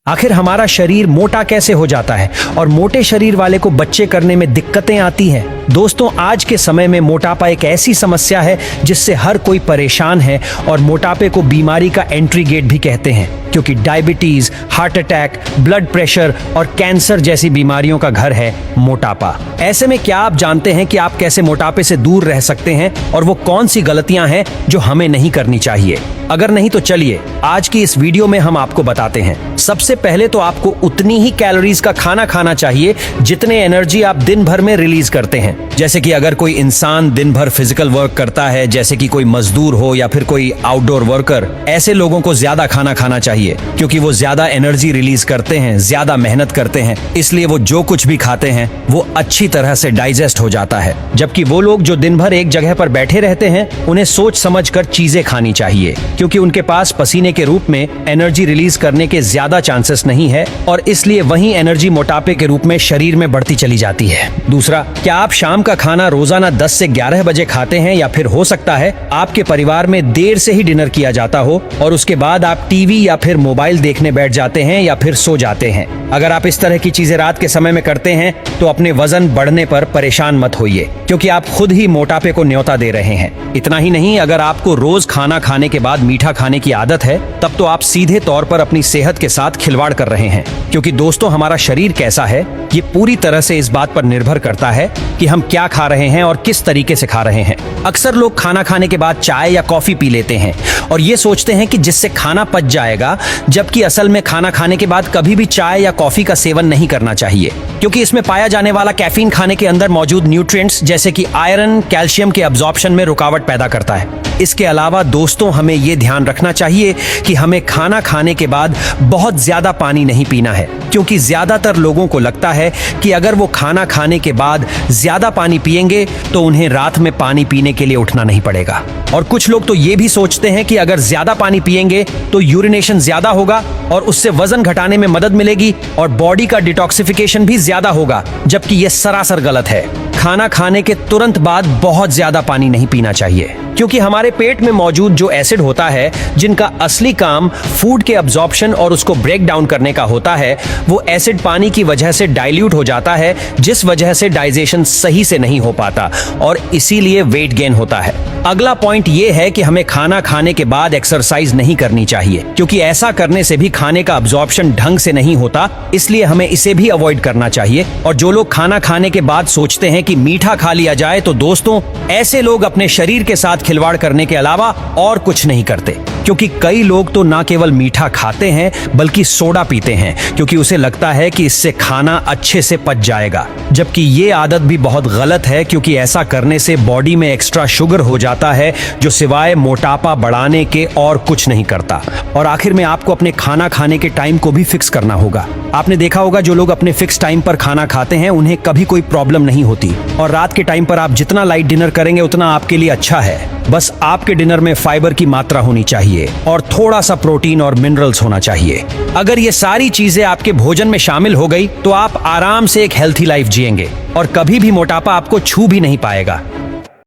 आखिर हमारा शरीर मोटा कैसे हो जाता है और मोटे शरीर वाले को बच्चे करने में दिक्कतें आती हैं। दोस्तों, आज के समय में मोटापा एक ऐसी समस्या है जिससे हर कोई परेशान है और मोटापे को बीमारी का एंट्री गेट भी कहते हैं, क्योंकि diabetes, heart attack, blood pressure और कैंसर जैसी बीमारियों का घर है मोटापा। ऐसे में क्या आप जानते हैं कि आप कैसे मोटापे से दूर रह सकते हैं और वो कौन सी गलतियां हैं जो हमें नहीं करनी चाहिए? अगर नहीं तो चलिए आज की इस वीडियो में हम आपको बताते हैं। सबसे पहले तो आपको उतनी ही कैलोरीज का खाना खाना चाहिए जितने एनर्जी आप दिन भर में रिलीज करते हैं। जैसे कि अगर कोई इंसान दिन भर फिजिकल वर्क करता है, जैसे कि कोई मजदूर हो या फिर कोई आउटडोर वर्कर, ऐसे लोगों को ज्यादा खाना खाना चाहिए क्योंकि वो ज्यादा एनर्जी रिलीज करते हैं, ज्यादा मेहनत करते हैं, इसलिए वो जो कुछ भी खाते हैं वो अच्छी तरह से डाइजेस्ट हो जाता है। जबकि वो लोग जो दिन भर एक जगह पर बैठे रहते हैं, उन्हें सोच समझ कर चीजें खानी चाहिए क्योंकि उनके पास पसीने के रूप में एनर्जी रिलीज करने के ज्यादा चांसेस नहीं है और इसलिए वही एनर्जी मोटापे के रूप में शरीर में बढ़ती चली जाती है। दूसरा, क्या आप शाम का खाना रोजाना 10 से 11 बजे खाते हैं या फिर हो सकता है आपके परिवार में देर से ही डिनर किया जाता हो और उसके बाद आप टीवी या फिर मोबाइल देखने बैठ जाते हैं या फिर सो जाते हैं? अगर आप इस तरह की चीजें रात के समय में करते हैं तो अपने वजन बढ़ने पर परेशान मत होइए क्योंकि आप खुद ही मोटापे को न्योता दे रहे हैं। इतना ही नहीं, अगर आपको रोज खाना खाने के बाद मीठा खाने की आदत है तब तो आप सीधे तौर पर अपनी सेहत के साथ खिलवाड़ कर रहे हैं, क्योंकि दोस्तों हमारा शरीर कैसा है ये पूरी तरह से इस बात पर निर्भर करता है कि हम क्या खा रहे हैं और किस तरीके से खा रहे हैं। अक्सर लोग खाना खाने के बाद चाय या कॉफी पी लेते हैं और ये सोचते हैं कि जिससे खाना पच जाएगा, जबकि असल में खाना खाने के बाद कभी भी चाय या कॉफी का सेवन नहीं करना चाहिए क्योंकि इसमें पाया जाने वाला कैफीन खाने के अंदर मौजूद न्यूट्रिएंट्स जैसे कि आयरन, कैल्शियम के अब्जॉर्प्शन में रुकावट पैदा करता है। इसके अलावा दोस्तों हमें ये ध्यान रखना चाहिए कि हमें खाना खाने के बाद बहुत ज्यादा पानी नहीं पीना है, क्योंकि ज्यादातर लोगों को लगता है कि अगर वो खाना खाने के बाद ज्यादा पानी पिएंगे तो उन्हें रात में पानी पीने के लिए उठना नहीं पड़ेगा। और कुछ लोग तो ये भी सोचते हैं कि अगर ज्यादा पानी पिएंगे तो यूरिनेशन ज्यादा होगा और उससे वजन घटाने में मदद मिलेगी और बॉडी का डिटॉक्सिफिकेशन भी ज्यादा होगा, जबकि यह सरासर गलत है। खाना खाने के तुरंत बाद बहुत ज्यादा पानी नहीं पीना चाहिए क्योंकि हमारे पेट में मौजूद जो एसिड होता है, जिनका असली काम फूड के अब्जॉर्प्शन और उसको ब्रेक डाउन करने का होता है, वो एसिड पानी की वजह से डाइल्यूट हो जाता है, जिस वजह से डाइजेशन सही से नहीं हो पाता और इसीलिए वेट गेन होता है। अगला पॉइंट ये है कि हमें खाना खाने के बाद एक्सरसाइज नहीं करनी चाहिए क्योंकि ऐसा करने से भी खाने का अब्जॉर्प्शन ढंग से नहीं होता, इसलिए हमें इसे भी अवॉइड करना चाहिए। और जो लोग खाना खाने के बाद सोचते हैं कि मीठा खा लिया जाए, तो दोस्तों ऐसे लोग अपने शरीर के साथ खिलवाड़ करने के अलावा और कुछ नहीं करते, क्योंकि कई लोग तो ना केवल मीठा खाते हैं बल्कि सोडा पीते हैं क्योंकि उसे लगता है कि इससे खाना अच्छे से पच जाएगा, जबकि ये आदत भी बहुत गलत है क्योंकि ऐसा करने से बॉडी में एक्स्ट्रा शुगर हो जाता है जो सिवाय मोटापा बढ़ाने के और कुछ नहीं करता। और आखिर में आपको अपने खाना खाने के टाइम को भी फिक्स करना होगा। आपने देखा होगा जो लोग अपने फिक्स टाइम पर खाना खाते हैं उन्हें कभी कोई प्रॉब्लम नहीं होती और रात के टाइम पर आप जितना लाइट डिनर करेंगे उतना आपके लिए अच्छा है। बस आपके डिनर में फाइबर की मात्रा होनी चाहिए और थोड़ा सा प्रोटीन और मिनरल्स होना चाहिए। अगर ये सारी चीजें आपके भोजन में शामिल हो गई तो आप आराम से एक हेल्थी लाइफ जिएंगे और कभी भी मोटापा आपको छू भी नहीं पाएगा।